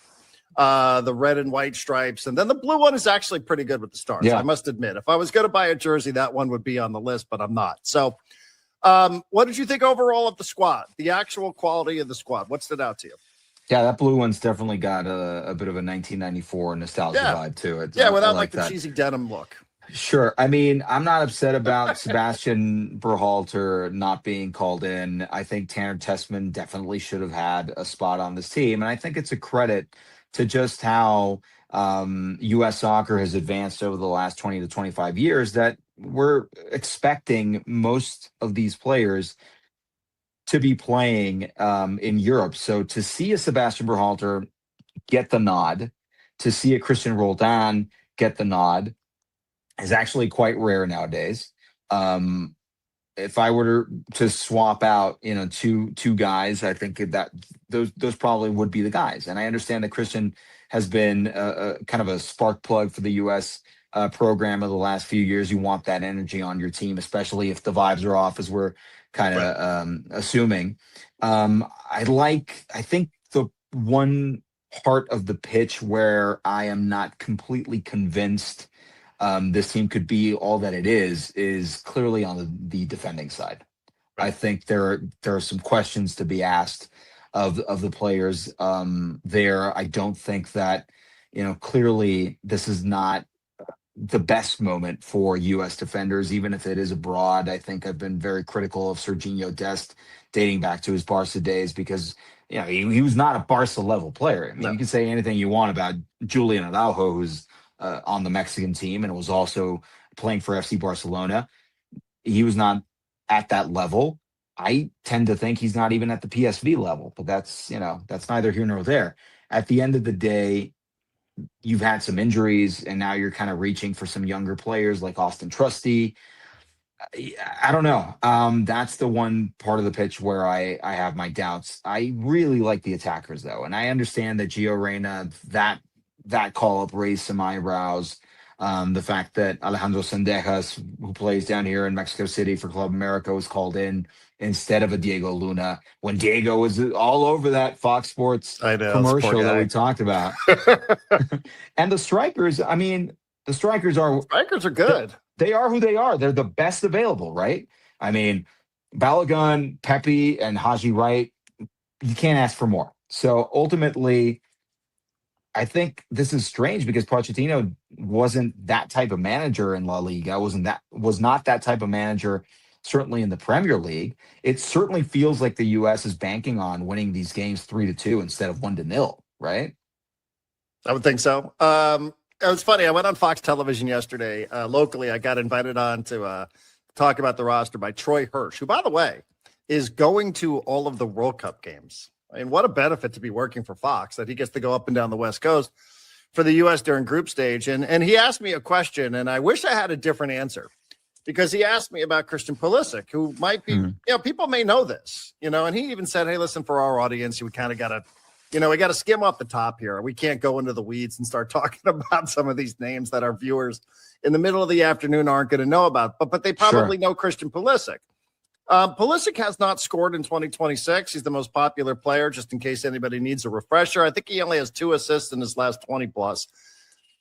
The red and white stripes. And then the blue one is actually pretty good with the stars. Yeah. I must admit, if I was going to buy a jersey, that one would be on the list, but I'm not. So what did you think overall of the squad, the actual quality of the squad? What stood out to you? Yeah, that blue one's definitely got a bit of a 1994 nostalgia vibe to it. Yeah, without like the that. cheesy denim look. Sure. I mean, I'm not upset about Sebastian Berhalter not being called in. I think Tanner Tessman definitely should have had a spot on this team. And I think it's a credit to just how U.S. soccer has advanced over the last 20 to 25 years that we're expecting most of these players to be playing in Europe. So to see a Sebastian Berhalter get the nod, to see a Christian Roldan get the nod, is actually quite rare nowadays. If I were to swap out, two guys, I think that those probably would be the guys. And I understand that Christian has been a kind of a spark plug for the U.S. Program of the last few years. You want that energy on your team, especially if the vibes are off, as we're kind of assuming. I think the one part of the pitch where I am not completely convinced this team could be all that it is clearly on the defending side. Right. I think there are some questions to be asked of the players there. I don't think that, clearly this is not the best moment for U.S. defenders, even if it is abroad. I think I've been very critical of Serginho Dest dating back to his Barca days because, he was not a Barca level player. I mean, You can say anything you want about Julian Araujo, who's on the Mexican team and was also playing for FC Barcelona. He was not at that level. I tend to think he's not even at the PSV level, but that's neither here nor there. At the end of the day, you've had some injuries and now you're kind of reaching for some younger players like Austin Trusty. I don't know. That's the one part of the pitch where I have my doubts. I really like the attackers though. And I understand that Gio Reyna, that call-up raised some eyebrows. The fact that Alejandro Sendejas, who plays down here in Mexico City for Club America, was called in instead of a Diego Luna when Diego was all over that Fox Sports commercial that we talked about. And the strikers, the strikers are good. They are who they are. They're the best available, right? I mean, Balogun, Pepe, and Haji Wright, you can't ask for more. So ultimately, I think this is strange because Pochettino wasn't that type of manager in La Liga. Was not that type of manager, certainly in the Premier League. It certainly feels like the U.S. is banking on winning these games 3-2 instead of 1-0, right? I would think so. It was funny. I went on Fox Television yesterday. Locally, I got invited on to talk about the roster by Troy Hirsch, who, by the way, is going to all of the World Cup games. I mean, what a benefit to be working for Fox that he gets to go up and down the West Coast for the U.S. during group stage. And he asked me a question, and I wish I had a different answer because he asked me about Christian Pulisic, who might be, people may know this, and he even said, hey, listen, for our audience, we kind of got to, we got to skim off the top here. We can't go into the weeds and start talking about some of these names that our viewers in the middle of the afternoon aren't going to know about, but they probably know Christian Pulisic. Pulisic has not scored in 2026. He's the most popular player, just in case anybody needs a refresher. I think he only has 2 assists in his last 20 plus.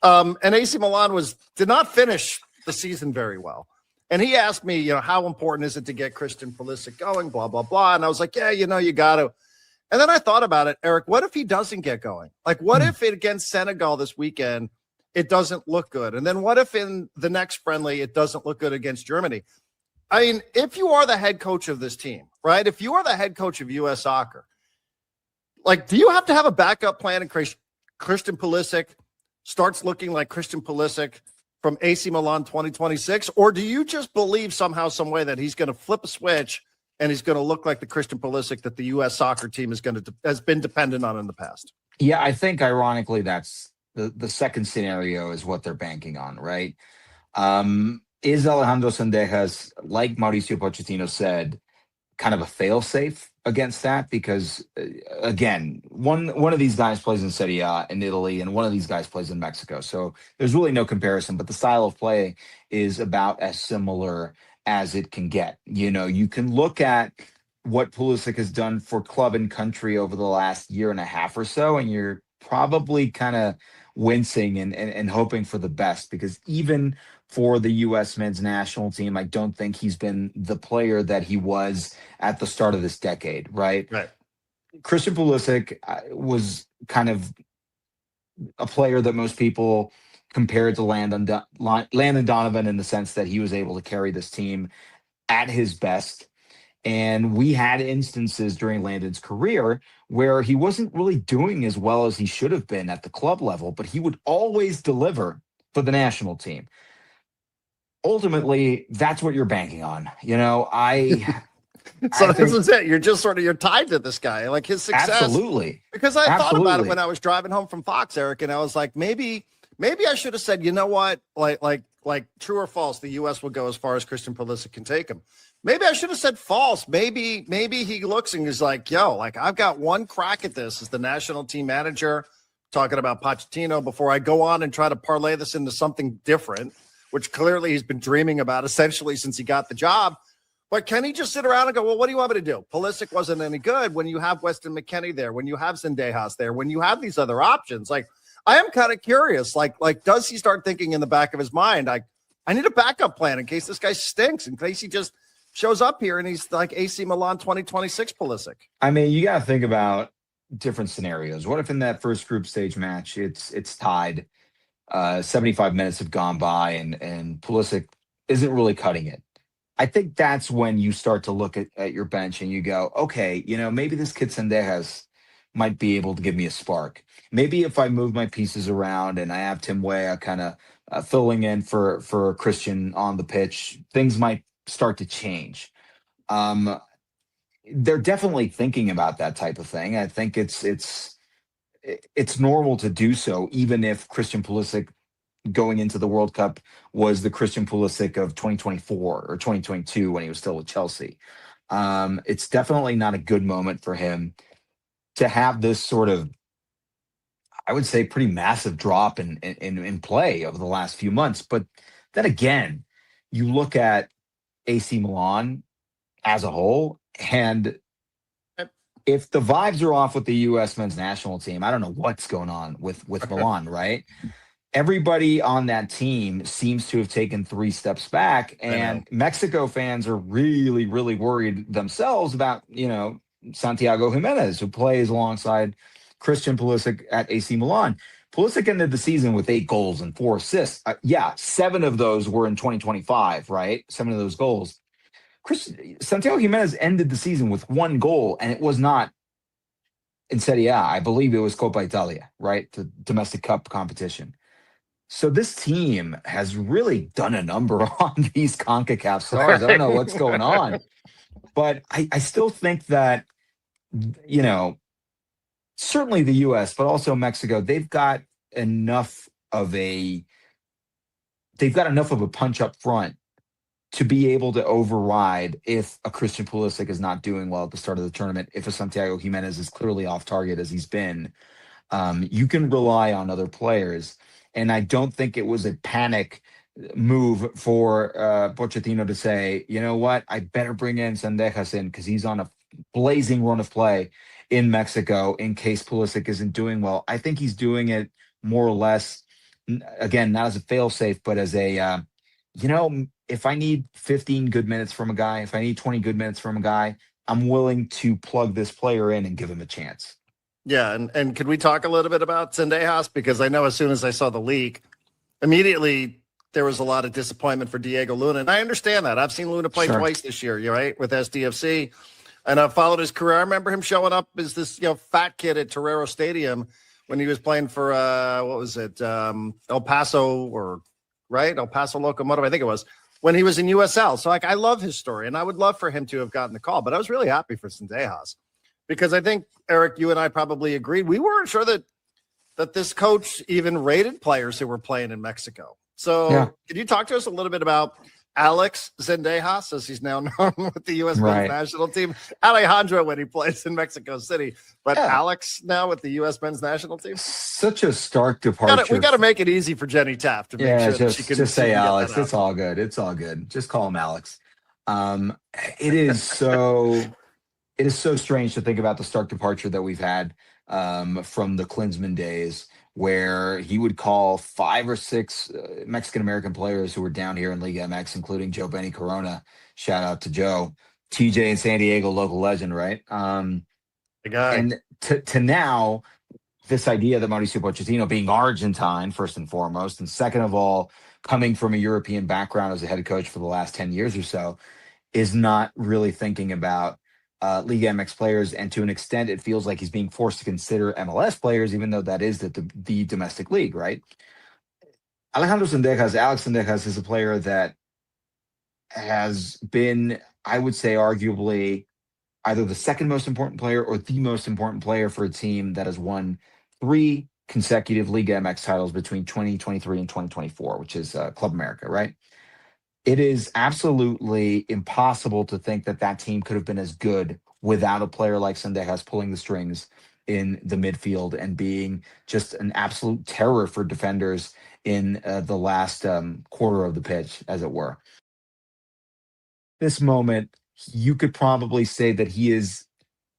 And AC Milan did not finish the season very well. And he asked me, how important is it to get Christian Pulisic going, blah, blah, blah. And I was like, yeah, you got to. And then I thought about it, Eric, what if he doesn't get going? Like, what if against Senegal this weekend, it doesn't look good? And then what if in the next friendly, it doesn't look good against Germany? I mean, if you are the head coach of this team, right? If you are the head coach of U.S. soccer, do you have to have a backup plan in case Christian Pulisic starts looking like Christian Pulisic from AC Milan 2026? Or do you just believe somehow, some way that he's going to flip a switch and he's going to look like the Christian Pulisic that the U.S. soccer team has been dependent on in the past? Yeah, I think ironically that's the second scenario is what they're banking on, right? Is Alejandro Sendejas, like Mauricio Pochettino said, kind of a fail-safe against that? Because again, one of these guys plays in Serie A in Italy, and one of these guys plays in Mexico. So there's really no comparison. But the style of play is about as similar as it can get. You can look at what Pulisic has done for club and country over the last year and a half or so, and you're probably kind of wincing and hoping for the best, because even for the U.S. men's national team, I don't think he's been the player that he was at the start of this decade, right? Right. Christian Pulisic was kind of a player that most people compared to Landon Donovan, in the sense that he was able to carry this team at his best. And we had instances during Landon's career where he wasn't really doing as well as he should have been at the club level, but he would always deliver for the national team. Ultimately, that's what you're banking on. So this is it. You're tied to this guy, like his success. Absolutely. Because I thought about it when I was driving home from Fox, Eric, and I was like, maybe I should have said, you know what, like true or false, the U.S. will go as far as Christian Pulisic can take him. Maybe I should have said false. Maybe he looks and is like, yo, like I've got one crack at this as the national team manager, talking about Pochettino, before I go on and try to parlay this into something different, which clearly he's been dreaming about essentially since he got the job. But can he just sit around and go, well, what do you want me to do? Pulisic wasn't any good when you have Weston McKennie there, when you have Sendejas there, when you have these other options. Like, I am kind of curious, like, does he start thinking in the back of his mind, I need a backup plan in case this guy stinks, in case he just shows up here and he's like AC Milan 2026 Pulisic? I mean, you got to think about different scenarios. What if in that first group stage match, it's tied, 75 minutes have gone by, and Pulisic isn't really cutting it? I think that's when you start to look at your bench and you go, okay, maybe this kid Sendejas might be able to give me a spark. Maybe if I move my pieces around and I have Tim Weah kind of filling in for Christian on the pitch, things might start to change. They're definitely thinking about that type of thing. I think it's normal to do so, even if Christian Pulisic going into the World Cup was the Christian Pulisic of 2024 or 2022 when he was still with Chelsea. It's definitely not a good moment for him to have this sort of, I would say, pretty massive drop in play over the last few months. But then again, you look at AC Milan as a whole, and if the vibes are off with the U.S. men's national team, I don't know what's going on with Milan, right? Everybody on that team seems to have taken 3 steps back, and Mexico fans are really, really worried themselves about, Santiago Jimenez, who plays alongside Christian Pulisic at AC Milan. Pulisic ended the season with 8 goals and 4 assists. 7 of those were in 2025, right? 7 of those goals. Santiago Jimenez ended the season with 1 goal, and it was not in Serie A. I believe it was Coppa Italia, right? The domestic cup competition. So this team has really done a number on these CONCACAF stars. I don't know what's going on. But I still think that, certainly the U.S., but also Mexico, they've got enough of a punch up front to be able to override if a Christian Pulisic is not doing well at the start of the tournament, if a Santiago Jimenez is clearly off target as he's been. You can rely on other players. And I don't think it was a panic move for Pochettino to say, you know what, I better bring in Sendejas in because he's on a blazing run of play in Mexico in case Pulisic isn't doing well. I think he's doing it more or less, again, not as a fail-safe, but as a, if I need 15 good minutes from a guy, if I need 20 good minutes from a guy, I'm willing to plug this player in and give him a chance. Yeah, and could we talk a little bit about Sendejas? Because I know as soon as I saw the leak, immediately there was a lot of disappointment for Diego Luna. And I understand that. I've seen Luna play twice this year, right, with SDFC. And I've followed his career. I remember him showing up as this fat kid at Torero Stadium when he was playing for, El Paso Locomotive, I think it was, when he was in USL. So, I love his story, and I would love for him to have gotten the call. But I was really happy for Sendejas. Because I think, Eric, you and I probably agreed. We weren't sure that this coach even rated players who were playing in Mexico. So Yeah. can you talk to us a little bit about Alex Zendejas, as he's now known with the U.S. men's national team? Alejandro when he plays in Mexico City, but Alex now with the U.S. men's national team. Such a stark departure. We got to make it easy for Jenny Taft to make sure that she can just say Alex. It's all good. It's all good. Just call him Alex. It is so strange to think about the stark departure that we've had from the Klinsmann days, where he would call 5 or 6 Mexican-American players who were down here in Liga MX, including Joe Benny Corona. Shout out to Joe. TJ in San Diego, local legend, right? The guy. And to now, this idea that Mauricio Pochettino, being Argentine, first and foremost, and second of all, coming from a European background as a head coach for the last 10 years or so, is not really thinking about Liga MX players, and to an extent, it feels like he's being forced to consider MLS players, even though that is the domestic league, right? Alex Zendejas is a player that has been, I would say, arguably either the second most important player or the most important player for a team that has won 3 consecutive Liga MX titles between 2023 and 2024, which is Club America, right? It is absolutely impossible to think that team could have been as good without a player like Zendejas pulling the strings in the midfield and being just an absolute terror for defenders in the last quarter of the pitch, as it were. This moment, you could probably say that he is,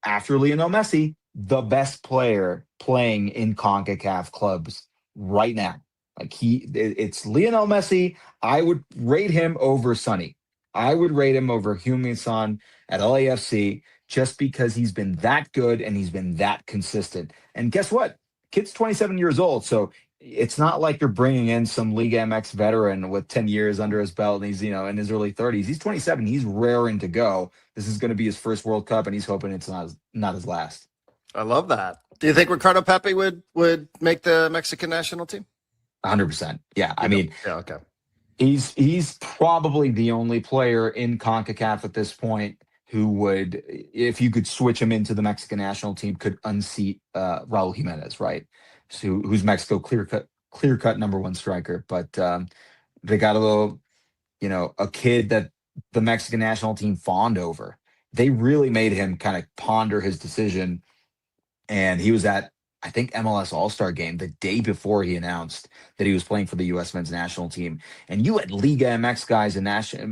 after Lionel Messi, the best player playing in CONCACAF clubs right now. Like it's Lionel Messi. I would rate him over Sonny. I would rate him over Heung-min Son at LAFC just because he's been that good and he's been that consistent. And guess what? Kid's 27 years old, so it's not like you're bringing in some Liga MX veteran with 10 years under his belt and he's, in his early 30s. He's 27. He's raring to go. This is going to be his first World Cup, and he's hoping it's not his last. I love that. Do you think Ricardo Pepi would make the Mexican national team? 100%. Yeah. I mean, okay. He's probably the only player in CONCACAF at this point who would, if you could switch him into the Mexican national team, could unseat Raul Jimenez, right? So, who's Mexico clear-cut number 1 striker. But they got a little, a kid that the Mexican national team fawned over. They really made him kind of ponder his decision. And he was at, I think, MLS All-Star game the day before he announced that he was playing for the U.S. men's national team. And you had Liga MX guys and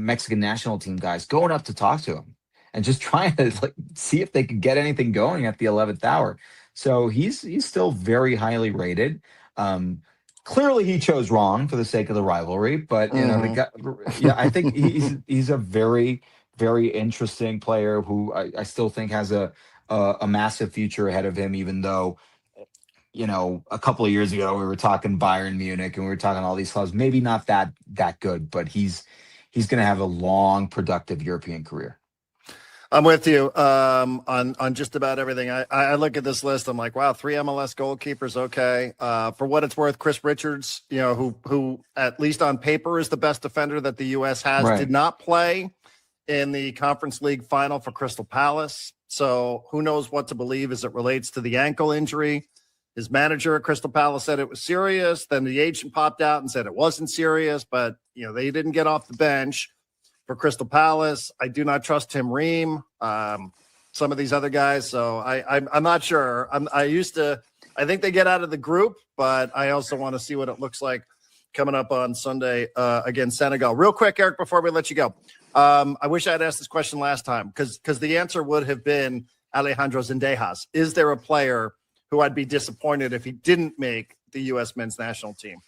Mexican national team guys going up to talk to him and just trying to see if they could get anything going at the 11th hour. So he's still very highly rated. Clearly he chose wrong for the sake of the rivalry, but I think he's a very, very interesting player who I still think has a massive future ahead of him, even though, a couple of years ago we were talking Bayern Munich and we were talking all these clubs, maybe not that good, but he's going to have a long, productive European career. I'm with you on just about everything. I look at this list. I'm like, wow, 3 MLS goalkeepers. Okay. For what it's worth, Chris Richards, who at least on paper is the best defender that the U.S. has, did not play in the Conference League final for Crystal Palace. So who knows what to believe as it relates to the ankle injury. His manager at Crystal Palace said it was serious. Then the agent popped out and said it wasn't serious, but they didn't get off the bench for Crystal Palace. I do not trust Tim Ream, some of these other guys. So I'm not sure. I think they get out of the group, but I also want to see what it looks like coming up on Sunday against Senegal. Real quick, Eric, before we let you go. I wish I had asked this question last time because the answer would have been Alejandro Zendejas. Is there a player who I'd be disappointed if he didn't make the U.S. men's national team?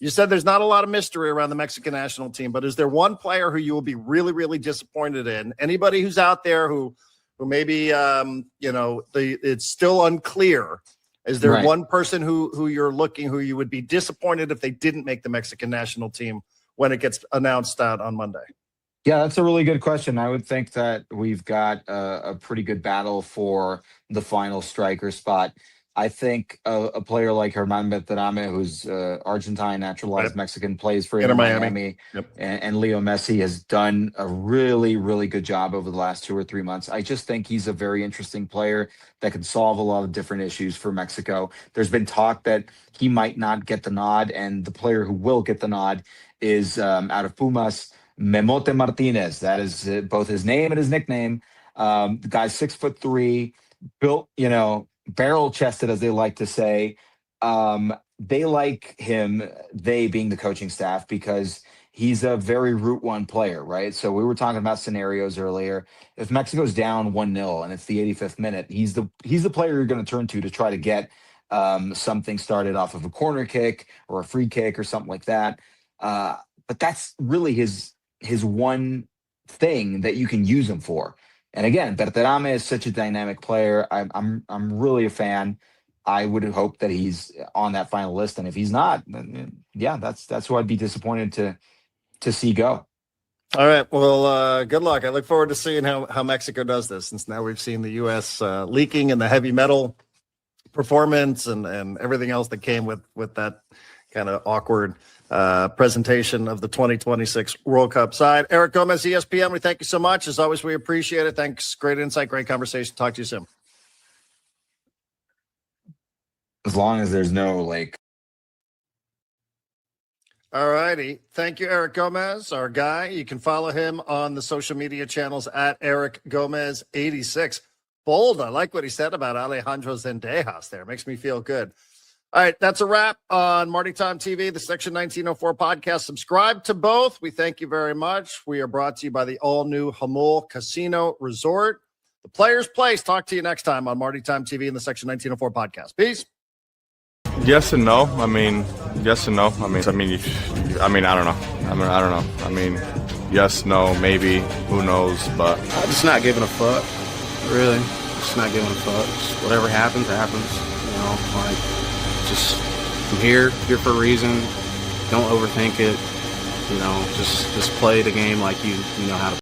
You said there's not a lot of mystery around the Mexican national team, but is there one player who you will be really, really disappointed in? Anybody who's out there who maybe, it's still unclear. Is there one person who you would be disappointed if they didn't make the Mexican national team when it gets announced out on Monday? Yeah, that's a really good question. I would think that we've got a pretty good battle for the final striker spot. I think a player like Herman Beterame, who's Argentine naturalized Right. Mexican, plays for Inter Inter Miami. Miami, Yep. and Leo Messi has done a really, really good job over the last 2 or 3 months. I just think he's a very interesting player that can solve a lot of different issues for Mexico. There's been talk that he might not get the nod, and the player who will get the nod is out of Pumas, Memote Martinez. That is both his name and his nickname. The guy's 6'3", built, barrel chested, as they like to say. They like him, they being the coaching staff, because he's a very Route One player, right? So we were talking about scenarios earlier. If Mexico's down 1-0 and it's the 85th minute, he's the player you're going to turn to try to get something started off of a corner kick or a free kick or something like that. But that's really his one thing that you can use him for. And again, Berterame is such a dynamic player. I'm really a fan. I would hope that he's on that final list, and if he's not, then, yeah, that's who I'd be disappointed to see go. All right. Well, good luck. I look forward to seeing how Mexico does this, since now we've seen the U.S. Leaking in the heavy metal performance and everything else that came with that kind of awkward presentation of the 2026 World Cup side. Eric Gomez, ESPN, we thank you so much. As always, we appreciate it. Thanks. Great insight, great conversation. Talk to you soon. As long as there's no All righty. Thank you, Eric Gomez, our guy. You can follow him on the social media channels at Eric Gomez 86. Bold. I like what he said about Alejandro Zendejas there. Makes me feel good. All right, that's a wrap on Marty Time TV, the Section 1904 podcast. Subscribe to both. We thank you very much. We are brought to you by the all-new Hamul Casino Resort. The Players Place. Talk to you next time on Marty Time TV and the Section 1904 podcast. Peace. Yes and no. Yes and no. I don't know. I don't know. Yes, no, maybe. Who knows? But I'm just not giving a fuck. Really, just not giving a fuck. Just whatever happens, happens. Just I'm here for a reason. Don't overthink it. Just play the game like you know how to.